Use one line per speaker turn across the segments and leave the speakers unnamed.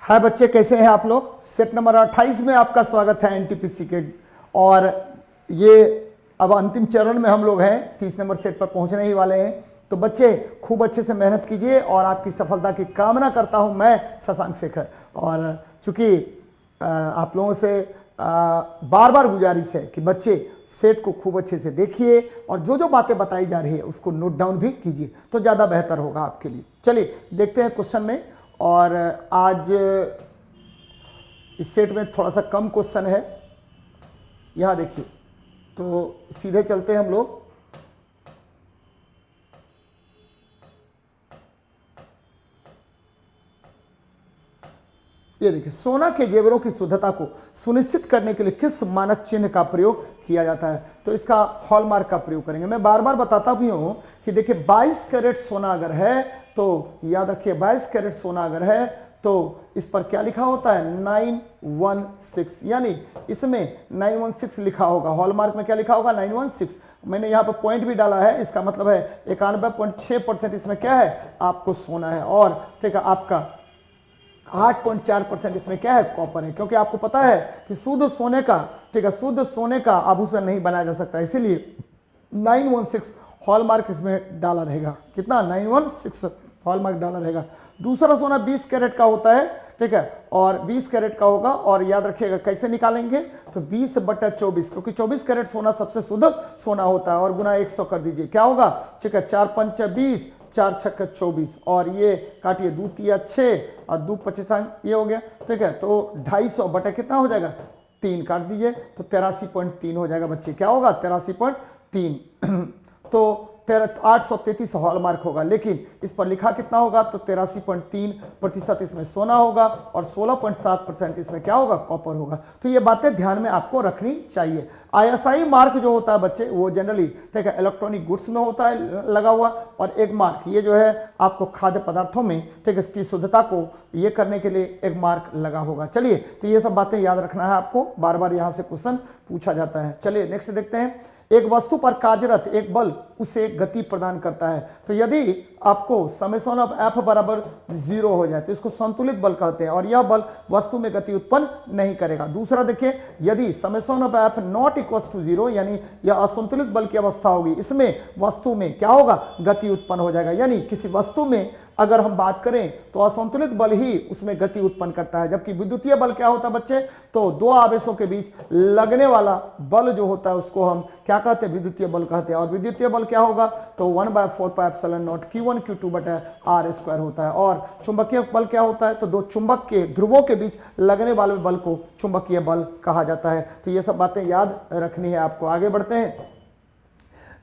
हाय बच्चे, कैसे हैं आप लोग। सेट नंबर 28 में आपका स्वागत है एनटीपीसी के। और ये अब अंतिम चरण में हम लोग हैं, 30 नंबर सेट पर पहुंचने ही वाले हैं। तो बच्चे खूब अच्छे से मेहनत कीजिए और आपकी सफलता की कामना करता हूं मैं, शशांक शेखर। और चूंकि आप लोगों से बार बार गुजारिश है कि बच्चे सेट को खूब अच्छे से देखिए और जो जो बातें बताई जा रही है उसको नोट डाउन भी कीजिए, तो ज़्यादा बेहतर होगा आपके लिए। चलिए देखते हैं क्वेश्चन में। और आज इस सेट में थोड़ा सा कम क्वेश्चन है, यहाँ देखिए। तो सीधे चलते हैं हम लोग। ये देखिए, सोना के जेवरों की शुद्धता को सुनिश्चित करने के लिए किस मानक चिन्ह का प्रयोग किया जाता है। तो इसका हॉलमार्क का प्रयोग करेंगे। मैं बार बार बताता भी हूं कि देखिए 22 कैरेट सोना अगर है तो याद रखिए, 22 कैरेट सोना अगर है तो इस पर क्या लिखा होता है, 916, यानी इसमें 916 लिखा होगा। हॉलमार्क में क्या लिखा होगा, 916। मैंने यहाँ पर पॉइंट भी डाला है, इसका मतलब है 91.6% इसमें क्या है, आपको सोना है। और ठीक है, आपका 8.4% इसमें क्या है, कॉपर है। क्योंकि आपको पता है कि शुद्ध सोने का, ठीक है, शुद्ध सोने का आभूषण नहीं बनाया जा सकता, इसीलिए 916 हॉलमार्क इसमें डाला रहेगा। कितना, 916 हॉलमार्क डाला रहेगा। दूसरा सोना 20 कैरेट का होता है, ठीक है, और 20 कैरेट का होगा। और याद रखिएगा कैसे निकालेंगे, तो 20/24, क्योंकि 24 कैरेट सोना सबसे शुद्ध सोना होता है। और गुना 100 कर दीजिए, क्या होगा, ठीक है, 4 पंच 20, 4 छक्के 24, और ये काटिए, 2 तिया 6 और 2 25 ये हो गया, ठीक है। तो 250 बटा कितना हो जाएगा, 3 काट दीजिए, तो 83.3 हो जाएगा बच्चे। क्या होगा, 83.3। तो 833 हॉलमार्क होगा, लेकिन इस पर लिखा कितना होगा, तो 83.3% इसमें सोना होगा और 16.7% इसमें क्या होगा, कॉपर होगा। तो ये बातें ध्यान में आपको रखनी चाहिए। आईएसआई मार्क जो होता है बच्चे, वो जनरली ठीक है इलेक्ट्रॉनिक गुड्स में होता है लगा हुआ, और एक मार्क ये जो है आपको खाद्य पदार्थों में, ठीक है, इसकी शुद्धता को ये करने के लिए एक मार्क लगा होगा। चलिए, तो ये सब बातें याद रखना है आपको, बार बार यहाँ से क्वेश्चन पूछा जाता है। चलिए नेक्स्ट देखते हैं। एक वस्तु पर कार्यरत एक बल उसे गति प्रदान करता है। तो यदि आपको समेशन ऑफ एफ बराबर 0 हो जाए तो इसको संतुलित बल कहते हैं, और यह बल वस्तु में गति उत्पन्न नहीं करेगा। दूसरा देखिए, यदि summation of f not equal to 0, यानी यह असंतुलित बल की अवस्था होगी, इसमें वस्तु में क्या होगा, गति उत्पन्न हो जाएगा। यानी किसी वस्तु में अगर हम बात करें तो असंतुलित बल ही उसमें गति उत्पन्न करता है। जबकि विद्युतीय बल क्या होता है बच्चे, तो दो आवेशों के बीच लगने वाला बल जो होता है उसको हम क्या कहते हैं, विद्युतीय बल कहते हैं। और विद्युतीय बल क्या होगा, तो 1/4πε0 Q1 Q2/r² होता है। और चुंबकीय बल क्या होता है, तो दो चुंबक के ध्रुवों के बीच लगने वाले बल को चुंबकीय बल कहा जाता है। तो ये सब बातें याद रखनी है आपको। आगे बढ़ते हैं।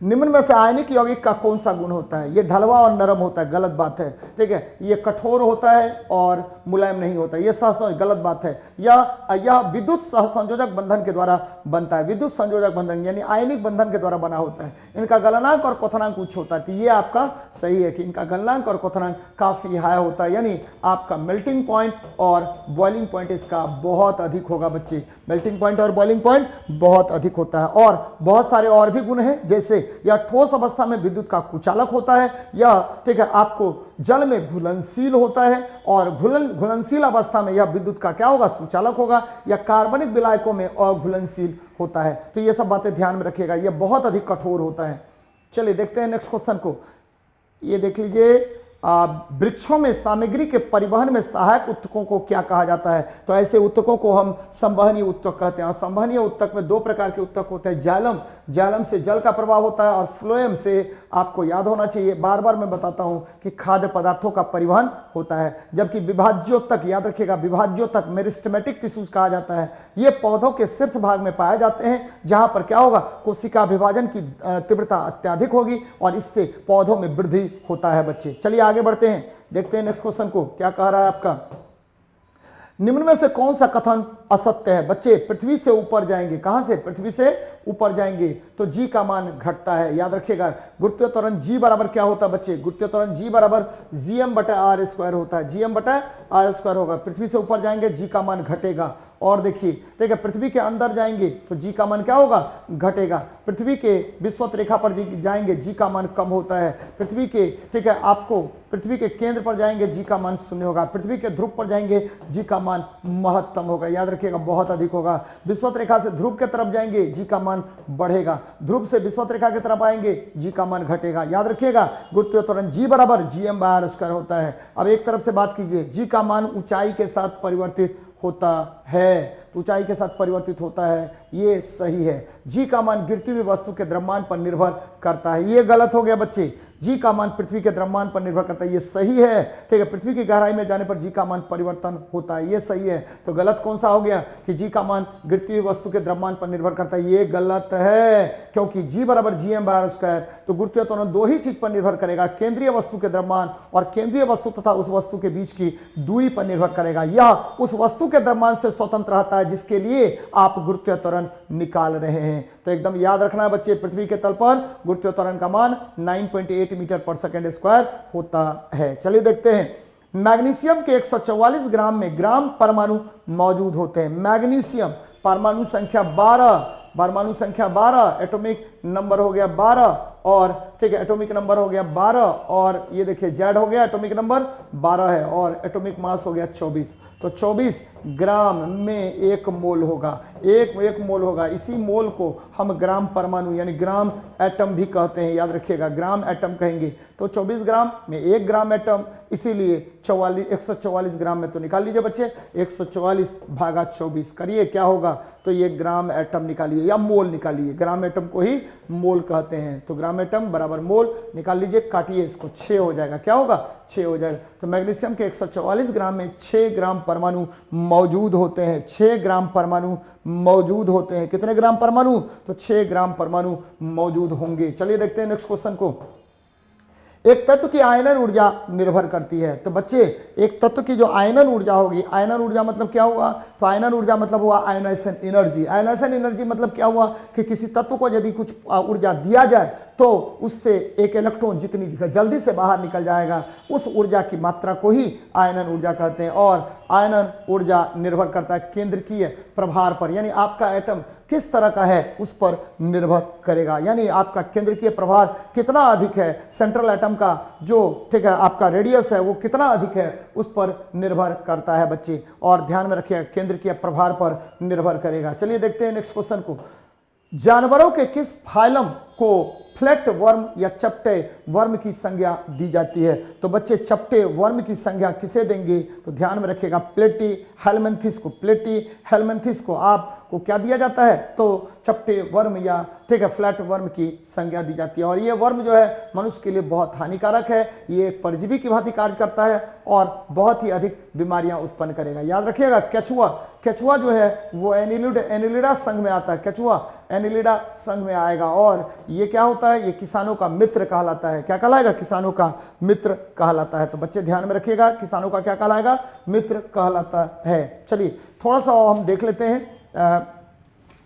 निम्न में से आयनिक यौगिक का कौन सा गुण होता है, ये ढलवा और नरम होता है, गलत बात है, ठीक है। ये कठोर होता है और मुलायम नहीं होता, ये गलत बात है। यह विद्युत सहसंयोजक बंधन के द्वारा बनता है। विद्युत संयोजक बंधन यानी आयनिक बंधन के द्वारा बना होता है। इनका गलनांक और क्वथनांक उच्च होता है। तो ये आपका सही है कि इनका गलनांक और क्वथनांक काफी हाई होता है, यानी आपका मेल्टिंग पॉइंट और बॉइलिंग पॉइंट इसका बहुत अधिक होगा बच्चे। मेल्टिंग पॉइंट और बॉइलिंग पॉइंट बहुत अधिक होता है। और बहुत सारे और भी गुण हैं, जैसे यह ठोस अवस्था में विद्युत का कुचालक होता है। यह ठीक है आपको जल में घुलनशील होता है, और घुलनशील अवस्था में यह विद्युत का क्या होगा, सुचालक होगा। यह कार्बनिक विलायकों में अघुलनशील होता है। तो ये सब बातें ध्यान में रखिएगा, यह बहुत अधिक कठोर होता है। चलिए देखते हैं नेक्स्ट क्वेश्चन को। ये देख लीजिए, वृक्षों में सामग्री के परिवहन में सहायक उत्तकों को क्या कहा जाता है। तो ऐसे उत्तकों को हम संवहनीय उत्तक कहते हैं। और संवहनीय उत्तक में दो प्रकार के उत्तक होते हैं। जालम से जल का प्रवाह होता है, और फ्लोएम से आपको याद होना चाहिए, बार बार मैं बताता हूं कि खाद्य पदार्थों का परिवहन होता है। जबकि विभाज्योत्तक, याद रखिएगा, विभाज्योत्तक मेरिस्टेमेटिक टिश्यूज कहा जाता है। ये पौधों के शीर्ष भाग में पाए जाते हैं, जहां पर क्या होगा, कोशिका विभाजन की तीव्रता अत्यधिक होगी और इससे पौधों में वृद्धि होता है बच्चे। चलिए आगे बढ़ते हैं, देखते हैं नेक्स्ट क्वेश्चन को क्या कह रहा है आपका। निम्न में से कौन सा कथन असत्य है। बच्चे पृथ्वी से ऊपर जाएंगे, कहां से, पृथ्वी से ऊपर जाएंगे तो जी का मान घटता है। याद रखिएगा गुरुत्वीय त्वरण जी बराबर क्या होता है बच्चे, गुरुत्वीय त्वरण जी बराबर gm/r² होता है, gm/r² होगा। पृथ्वी से ऊपर जाएंगे जी का मान घटेगा। और देखिए ठीक है, पृथ्वी के अंदर जाएंगे तो जी का मान क्या होगा, घटेगा। पृथ्वी के विषुवत रेखा पर जाएंगे जी का मान कम होता है। पृथ्वी के ठीक है आपको पृथ्वी के केंद्र पर जाएंगे जी का मान 0 होगा। पृथ्वी के ध्रुव पर जाएंगे जी का मान महत्तम होगा। याद रखिएगा बहुत अधिक होगा। विषुवत रेखा से ध्रुव के तरफ जाएंगे जी का मान बढ़ेगा। ध्रुव से विषुवत रेखा की तरफ आएंगे जी का मान घटेगा। याद रखिएगा गुरुत्वीय त्वरण जी बराबर gm/r² होता है। अब एक तरफ से बात कीजिए, जी का मान ऊंचाई के साथ परिवर्तित होता है, तो ऊंचाई के साथ परिवर्तित होता है, ये सही है। जी का मान गिरती हुई वस्तु के द्रव्यमान पर निर्भर करता है, ये गलत हो गया बच्चे। जी का मान पृथ्वी के द्रव्यमान पर निर्भर करता है, ये सही है। ठीक है, पृथ्वी की गहराई में जाने पर जी का मान परिवर्तन होता है, ये सही है। तो गलत कौन सा हो गया कि जी का मान गिरती हुई वस्तु के द्रव्यमान पर निर्भर करता है, ये गलत है। क्योंकि जी बराबर gm/r², तो गुरुत्वीय त्वरण दो ही चीज पर निर्भर करेगा, केंद्रीय वस्तु के द्रव्यमान और केंद्रीय वस्तु तथा उस वस्तु के बीच की दूरी पर निर्भर करेगा। यह उस वस्तु के द्रव्यमान से स्वतंत्र रहता है जिसके लिए आप गुरुत्वीय त्वरण निकाल रहे हैं। तो एकदम याद रखना है बच्चे, पृथ्वी के तल पर गुरुत्वीय त्वरण का मान 9.8 मीटर/सेकंड² होता है। चलिए देखते हैं, मैग्नीशियम के 144 ग्राम में ग्राम परमाणु मौजूद होते हैं। मैग्नीशियम परमाणु संख्या 12, एटॉमिक नंबर हो गया 12, और ठीक है एटॉमिक नंबर हो गया 12, और ये देखिए जेड हो गया एटॉमिक नंबर 12 है, और एटॉमिक मास हो गया 24। तो 24 ग्राम में 1 मोल होगा, एक मोल होगा। इसी मोल को हम ग्राम परमाणु यानी ग्राम एटम भी कहते हैं। याद रखिएगा ग्राम एटम कहेंगे। तो 24 ग्राम में 1 ग्राम एटम, इसीलिए 144 ग्राम में। तो निकाल लीजिए बच्चे, 144/24 करिए क्या होगा, तो ये ग्राम एटम निकालिए या मोल निकालिए। ग्राम एटम को ही मोल कहते हैं। तो ग्राम एटम बराबर मोल निकाल लीजिए, काटिए इसको, 6 हो जाएगा। क्या होगा, 6 हो जाएगा। तो मैग्नीशियम के 144 ग्राम में 6 ग्राम परमाणु मौजूद होते हैं। 6 ग्राम परमाणु मौजूद होते हैं। कितने ग्राम परमाणु, तो 6 ग्राम परमाणु मौजूद होंगे। चलिए देखते हैं नेक्स्ट क्वेश्चन को। एक तत्व की आयनन ऊर्जा निर्भर करती है। तो बच्चे एक तत्व की जो आयनन ऊर्जा होगी, आयनन ऊर्जा मतलब क्या हुआ, तो आयनन ऊर्जा मतलब हुआ आयनाइजेशन एनर्जी। आयनाइजेशन एनर्जी मतलब क्या हुआ कि किसी तत्व को यदि कुछ ऊर्जा दिया जाए तो उससे एक इलेक्ट्रॉन जितनी जल्दी से बाहर निकल जाएगा, उस ऊर्जा की मात्रा को ही आयनन ऊर्जा कहते हैं। और आयनन ऊर्जा निर्भर करता है केंद्रकीय प्रभार पर, यानी आपका एटम किस तरह का है उस पर निर्भर करेगा। यानी आपका केंद्रकीय प्रभार कितना अधिक है, सेंट्रल एटम का जो ठीक है आपका रेडियस है वो कितना अधिक है, उस पर निर्भर करता है बच्चे। और ध्यान में रखिएगा केंद्रकीय प्रभार पर निर्भर करेगा। चलिए देखते हैं नेक्स्ट क्वेश्चन को। जानवरों के किस फाइलम को फ्लैट वर्म या चपटे वर्म की संज्ञा दी जाती है। तो बच्चे चपटे वर्म की संज्ञा किसे देंगे, तो ध्यान में रखिएगा प्लेटी हेलमिंथिस को। प्लेटी हेलमिंथिस को आपको क्या दिया जाता है, तो चपटे वर्म या ठीक है फ्लैट वर्म की संज्ञा दी जाती है। और ये वर्म जो है मनुष्य के लिए बहुत हानिकारक है, ये एक परजीवी की भांति कार्य करता है और बहुत ही अधिक बीमारियां उत्पन्न करेगा। याद रखिएगा केचुआ, केचुआ जो है वो एनिलिडा संघ में आता है। केचुआ एनिलिडा संघ में आएगा, और ये क्या होता है, ये किसानों का मित्र कहलाता है। क्या कहलाएगा, किसानों का मित्र कहलाता है। तो बच्चे ध्यान में रखिएगा किसानों का क्या कहलाएगा, मित्र कहलाता है। चलिए थोड़ा सा हम देख लेते हैं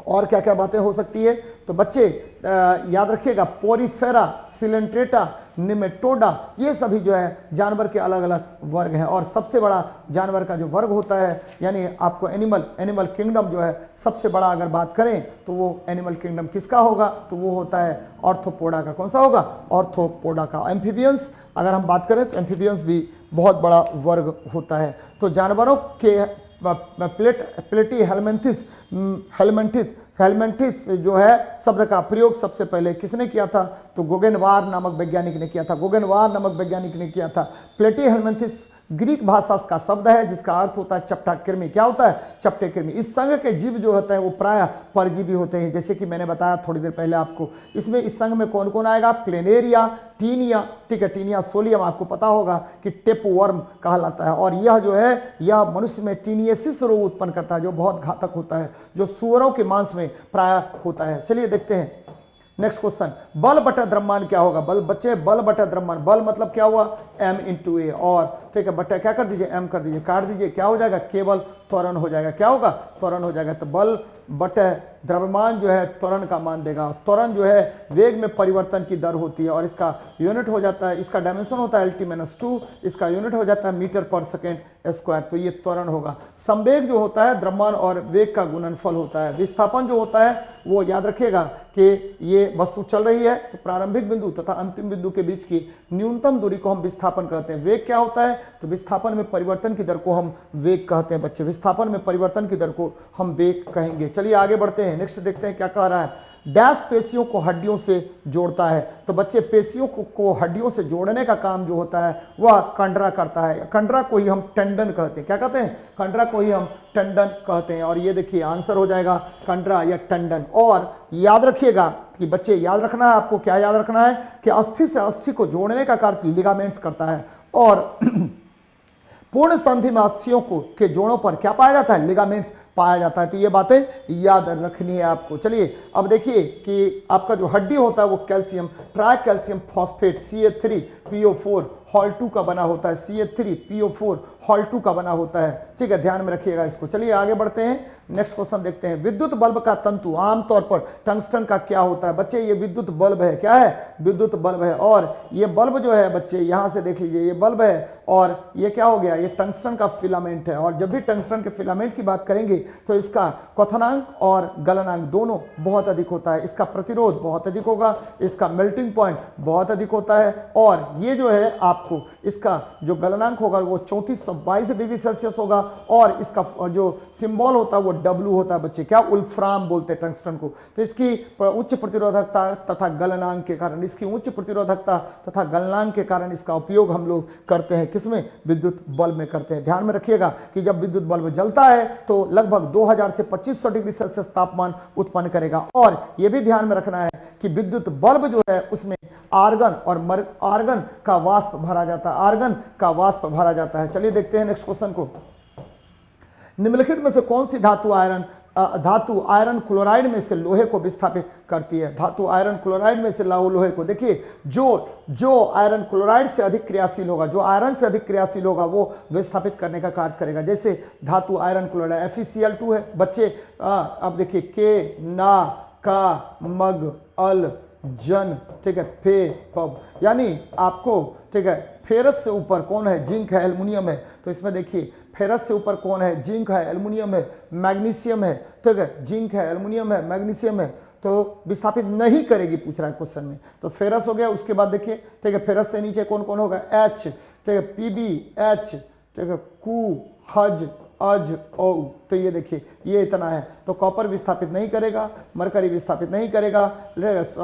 और क्या क्या बातें हो सकती है। तो बच्चे याद रखिएगा पोरीफेरा, सिलेंट्रेटा, निमेटोडा, ये सभी जो है जानवर के अलग अलग वर्ग हैं। और सबसे बड़ा जानवर का जो वर्ग होता है यानी आपको एनिमल किंगडम जो है सबसे बड़ा अगर बात करें तो वो एनिमल किंगडम किसका होगा, तो वो होता है ऑर्थोपोडा का। कौन सा होगा, ऑर्थोपोडा का। एम्फीबियंस अगर हम बात करें तो एम्फीबियंस भी बहुत बड़ा वर्ग होता है। तो जानवरों के प्लेटी हेलमिंथिस जो है शब्द का प्रयोग सबसे पहले किसने किया था, तो गोगेनवार नामक वैज्ञानिक ने किया था। गोगेनवार नामक वैज्ञानिक ने किया था। प्लेटी हेलमिंथिस ग्रीक भाषा का शब्द है जिसका अर्थ होता है चपटा कृमि। क्या होता है, चपटे कृमि। इस संघ के जीव जो होते हैं वो प्रायः परजीवी होते हैं, जैसे कि मैंने बताया थोड़ी देर पहले आपको। इसमें इस संघ में कौन कौन आएगा, प्लेनेरिया, टीनिया, ठीक है टीनिया सोलियम आपको पता होगा कि टेपवर्म कहलाता है। और यह जो है यह मनुष्य में टीनियसिस रोग उत्पन्न करता है जो बहुत घातक होता है, जो सुअरों के मांस में प्रायः होता है। चलिए देखते हैं नेक्स्ट क्वेश्चन। बल बटा द्रव्यमान क्या होगा, बल बच्चे बल बटा द्रव्यमान, बल मतलब क्या हुआ m/a, और ठीक है बटा क्या कर दीजिए m कर दीजिए, काट दीजिए, क्या हो जाएगा, केवल त्वरण हो जाएगा। क्या होगा, त्वरण हो जाएगा। तो बल बटे द्रव्यमान जो है त्वरण का मान देगा। त्वरण जो है वेग में परिवर्तन की दर होती है और इसका यूनिट हो जाता है, इसका डायमेंशन होता है LT-2, इसका यूनिट हो जाता है मीटर पर सेकेंड स्क्वायर। तो ये त्वरण होगा। संवेग जो होता है द्रव्यमान और वेग का गुणनफल होता है। विस्थापन जो होता है वो याद रखिएगा कि ये वस्तु चल रही है तो प्रारंभिक बिंदु तथा अंतिम बिंदु के बीच की न्यूनतम दूरी को हम विस्थापन कहते हैं। वेग क्या होता है? तो विस्थापन में परिवर्तन की दर को हम वेग कहते हैं बच्चे। विस्थापन में परिवर्तन की दर को हम वेग कहेंगे। चलिए आगे बढ़ते हैं, नेक्स्ट देखते हैं क्या कह रहा है। डैश पेशियों को हड्डियों से जोड़ता है। तो बच्चे पेशियों को हड्डियों से जोड़ने का काम जो होता है वह कंडरा करता है। कंडरा को ही हम टेंडन कहते हैं। क्या कहते हैं? कंडरा को ही हम टेंडन कहते हैं। और ये देखिए आंसर हो जाएगा कंडरा या टेंडन। और याद रखिएगा कि बच्चे याद रखना है आपको, क्या याद रखना है कि अस्थि से अस्थि को जोड़ने का कार्य लिगामेंट्स करता है और पूर्ण संधि में अस्थियों को के जोड़ों पर क्या पाया जाता है? लिगामेंट्स पाया जाता है। तो ये बातें याद रखनी है आपको। चलिए अब देखिए कि आपका जो हड्डी होता है वो calcium try calcium phosphate CH3PO4 hall 2 का बना होता है। CH3PO4 हॉल 2 का बना होता है। ठीक है, ध्यान में रखिएगा इसको। चलिए आगे बढ़ते हैं, नेक्स्ट क्वेश्चन देखते हैं। विद्युत बल्ब का तंतु आमतौर पर टंगस्टन का क्या होता है? बच्चे ये विद्युत बल्ब है। क्या है? विद्युत बल्ब है। और ये बल्ब जो है बच्चे यहां से देख लीजिए, ये बल्ब है और ये क्या हो गया? ये टंगस्टन का फिलामेंट है। और जब भी टंगस्टन के फिलामेंट की बात करेंगे तो इसका क्वथनांक और गलनांक दोनों बहुत अधिक होता है। इसका प्रतिरोध बहुत अधिक होगा, इसका मेल्टिंग पॉइंट बहुत अधिक होता है। और ये जो है आपको इसका जो गलनांक होगा वो 3422 डिग्री सेल्सियस होगा। और इसका जो सिंबल होता है वो W होता है बच्चे। क्या? उल्फ्राम बोलते हैं टंगस्टन को। तो इसकी उच्च प्रतिरोधकता तथा गलनांक के कारण, इसकी उच्च प्रतिरोधकता तथा गलनांक के कारण इसका उपयोग हम लोग करते हैं। किसमें? विद्युत बल्ब में करते हैं। ध्यान में रखिएगा कि जब विद्युत बल्ब जलता है तो लगभग 2000 से 2500 डिग्री सेल्सियस तापमान उत्पन्न करेगा। और यह भी ध्यान में रखना है कि विद्युत बल्ब जो है उसमें आर्गन और आर्गन का वाष्प भरा जाता है। आर्गन का वाष्प भरा जाता है। चलिए देखते हैं नेक्स्ट क्वेश्चन को। निम्नलिखित में से कौन सी धातु आयरन क्लोराइड में से लोहे को विस्थापित करती है? धातु आयरन क्लोराइड में से लोहे को, देखिए जो आयरन क्लोराइड से अधिक क्रियाशील होगा, जो आयरन से अधिक क्रियाशील होगा वो विस्थापित करने का कार्य करेगा। जैसे धातु आयरन क्लोराइड FeCl2 है बच्चे। अब देखिए के, ना, का, मग, अल, जन, ठीक है, फे, पब, यानी आपको ठीक है फेरस से ऊपर कौन है? जिंक है, एल्युमिनियम है। तो इसमें देखिए फेरस से ऊपर कौन है? जिंक है, एल्युमिनियम है, मैग्नीशियम है। ठीक है, जिंक है, एल्युमिनियम है, मैग्नीशियम है। तो विस्थापित नहीं करेगी पूछ रहा है क्वेश्चन में। तो फेरस हो गया। उसके बाद देखिए ठीक है फेरस से नीचे कौन कौन होगा? H, ठीक है, PbH, ठीक है, Cu, Hj, अज, ओ। तो ये देखिए ये इतना है। तो कॉपर विस्थापित नहीं करेगा, मरकरी विस्थापित नहीं करेगा,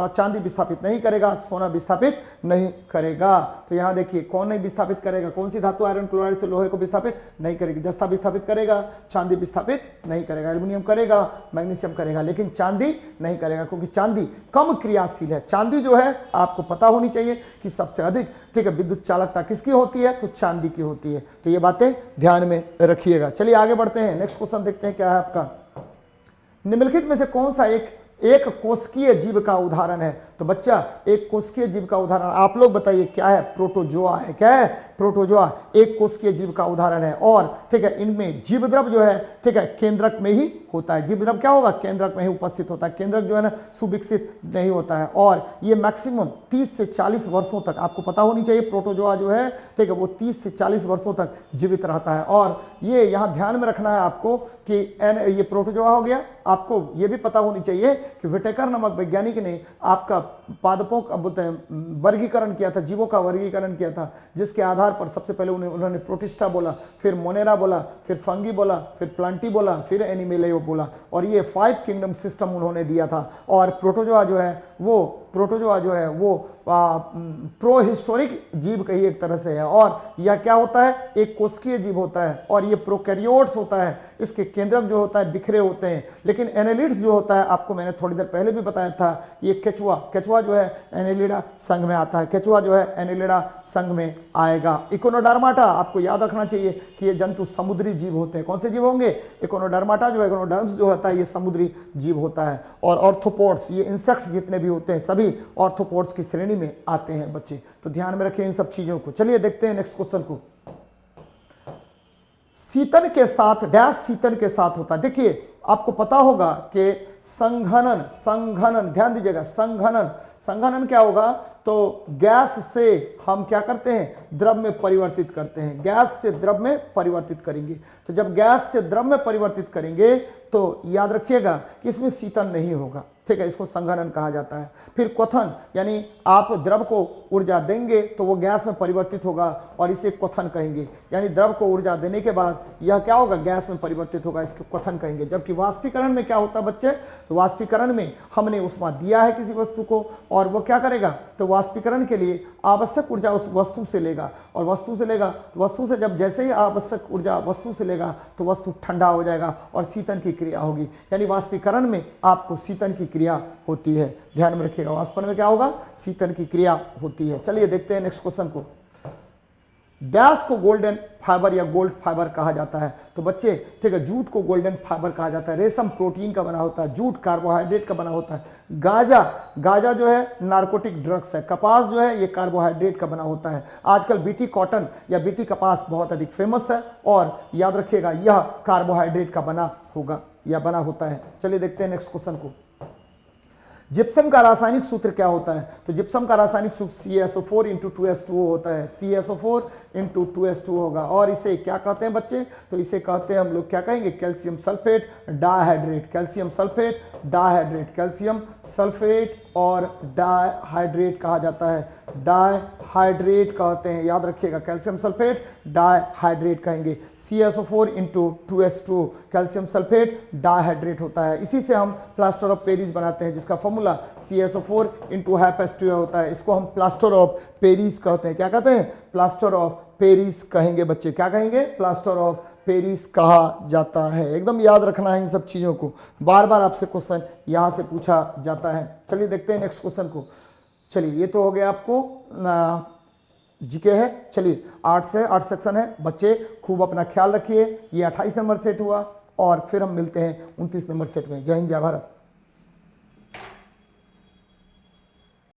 चांदी विस्थापित नहीं करेगा, सोना विस्थापित नहीं करेगा। तो यहाँ देखिए कौन नहीं विस्थापित करेगा? कौन सी धातु आयरन क्लोराइड से लोहे को विस्थापित नहीं करेगी? जस्ता विस्थापित करेगा, चांदी विस्थापित नहीं करेगा, एल्युमिनियम करेगा, मैग्नीशियम करेगा, लेकिन चांदी नहीं करेगा क्योंकि चांदी कम क्रियाशील है। चांदी जो है आपको पता होनी चाहिए कि सबसे अधिक ठीक है विद्युत चालकता किसकी होती है? तो चांदी की होती है। तो ये बातें ध्यान में रखिएगा। चलिए आगे बढ़ते हैं, नेक्स्ट क्वेश्चन देखते हैं क्या है आपका। निम्नलिखित में से कौन सा एक कोशिकीय जीव का उदाहरण है? तो बच्चा एक कोशिकीय जीव का उदाहरण आप लोग बताइए क्या है? प्रोटोजोआ है। क्या है? प्रोटोजोआ एक कोशिकीय जीव का उदाहरण है। और ठीक है इनमें जीवद्रव जो है ठीक है केंद्रक में ही होता है। जीवद्रव क्या होगा? केंद्रक में ही उपस्थित होता है। केंद्रक जो है ना सुविकसित नहीं होता है। और ये मैक्सिमम 30 से 40 वर्षों तक आपको पता होनी चाहिए। प्रोटोजोआ जो है ठीक है वो 30 से 40 वर्षों तक जीवित रहता है। और ये यहाँ ध्यान में रखना है आपको कि ये प्रोटोजोआ हो गया। आपको ये भी पता होनी चाहिए कि विटेकर नामक वैज्ञानिक ने आपका पादपों का बोलते हैं वर्गीकरण किया था, जीवों का वर्गीकरण किया था, जिसके आधार पर सबसे पहले उन्होंने प्रोटिस्टा बोला, फिर मोनेरा बोला, फिर फंगी बोला, फिर प्लांटी बोला, फिर एनिमेले बोला। और ये 5 किंगडम सिस्टम उन्होंने दिया था। और प्रोटोजोआ जो है वो प्रो हिस्टोरिक जीव का ही एक तरह से है। और यह क्या होता है? एक कोशिकीय जीव होता है। और ये प्रोकैरियोट्स होता है। इसके केंद्रक जो होता है बिखरे होते हैं। लेकिन एनेलिड्स जो होता है आपको मैंने थोड़ी देर पहले भी बताया था, ये केचुआ जो है एनेलिडा संघ में आता है। केचुआ जो है एनेलिडा संघ में आएगा। इकोनोडर्माटा आपको याद रखना चाहिए कि ये जंतु समुद्री जीव होते हैं। कौन से जीव होंगे? इकोनोडर्माटा जो है, इकोनोडर्म्स जो होता है ये समुद्री जीव होता है। और ऑर्थोपोड्स ये इंसेक्ट्स जितने भी होते हैं सभी ऑर्थोपोड्स की श्रेणी में आते हैं बच्चे। तो ध्यान में रखें इन सब चीजों को। चलिए देखते हैं नेक्स्ट क्वेश्चन को। शीतन के साथ डैश शीतन के साथ होता है। देखिए आपको पता होगा कि संघनन, संघनन ध्यान दीजिएगा, संघनन, संघनन क्या होगा, तो गैस से हम क्या करते हैं, द्रव में परिवर्तित करते हैं, गैस से द्रव में परिवर्तित करेंगे। तो जब गैस से द्रव में परिवर्तित करेंगे तो याद रखिएगा कि इसमें शीतन नहीं होगा, ठीक है, इसको संघनन कहा जाता है। फिर क्वथन, यानी आप द्रव को ऊर्जा देंगे तो वो गैस में परिवर्तित होगा और इसे क्वथन कहेंगे, यानी द्रव को ऊर्जा देने के बाद यह क्या होगा, गैस में परिवर्तित होगा, इसको क्वथन कहेंगे। जबकि वाष्पीकरण में क्या होता है बच्चे, तो वाष्पीकरण में हमने ऊष्मा दिया है किसी वस्तु को और वो क्या करेगा, तो वाष्पीकरण के लिए आवश्यक ऊर्जा उस वस्तु से लेगा और वस्तु से लेगा, तो वस्तु से जब जैसे ही आवश्यक ऊर्जा वस्तु से लेगा तो वस्तु ठंडा हो जाएगा और शीतन की क्रिया होगी, यानी वाष्पीकरण में आपको शीतन की क्रिया होती है, ध्यान में रखिएगा। वाष्पन में क्या होगा, शीतन की क्रिया होती है। चलिए देखते हैं नेक्स्ट क्वेश्चन को। डैश को गोल्डन फाइबर या गोल्ड फाइबर कहा जाता है, तो बच्चे ठीक है, जूट को गोल्डन फाइबर कहा जाता है। रेशम प्रोटीन का बना होता है, जूट कार्बोहाइड्रेट का बना होता है। गांजा, गांजा जो है नार्कोटिक ड्रग्स है। कपास जो है ये कार्बोहाइड्रेट का बना होता है। आजकल बीटी कॉटन या बीटी कपास बहुत अधिक फेमस है और याद रखिएगा यह कार्बोहाइड्रेट का बना होगा या बना होता है। चलिए देखते हैं नेक्स्ट क्वेश्चन को। जिप्सम का रासायनिक सूत्र क्या होता है, तो जिप्सम का रासायनिक सूत्र CaSO4 × 2H2O होता है, CaSO4 × 2H2O होगा। और इसे क्या कहते हैं बच्चे, तो इसे कहते हैं हम लोग क्या कहेंगे, calcium sulphate dihydrate, calcium sulphate dihydrate, calcium sulphate और डाइहाइड्रेट कहा जाता है, डाइहाइड्रेट कहते हैं, याद रखिएगा, कैल्शियम सल्फेट डाइहाइड्रेट कहेंगे। CaSO4 × 2H2O calcium sulphate dihydrate होता है। इसी से हम प्लास्टर ऑफ पेरिस बनाते हैं, जिसका फॉर्मूला CaSO4 × H2O होता है। इसको हम प्लास्टर ऑफ पेरिस कहते हैं। क्या कहते हैं, प्लास्टर ऑफ पेरिस कहेंगे बच्चे, क्या कहेंगे, प्लास्टर ऑफ पेरिस कहा जाता है। एकदम याद रखना है इन सब चीज़ों को, बार बार आपसे क्वेश्चन यहाँ से पूछा जाता है। चलिए देखते हैं नेक्स्ट क्वेश्चन को। चलिए ये तो हो गया आपको जीके है। चलिए 8 से 8 सेक्शन है, बच्चे खूब अपना ख्याल रखिए। ये 28 नंबर सेट हुआ और फिर हम मिलते हैं 29 नंबर सेट में। जय हिंद, जय भारत।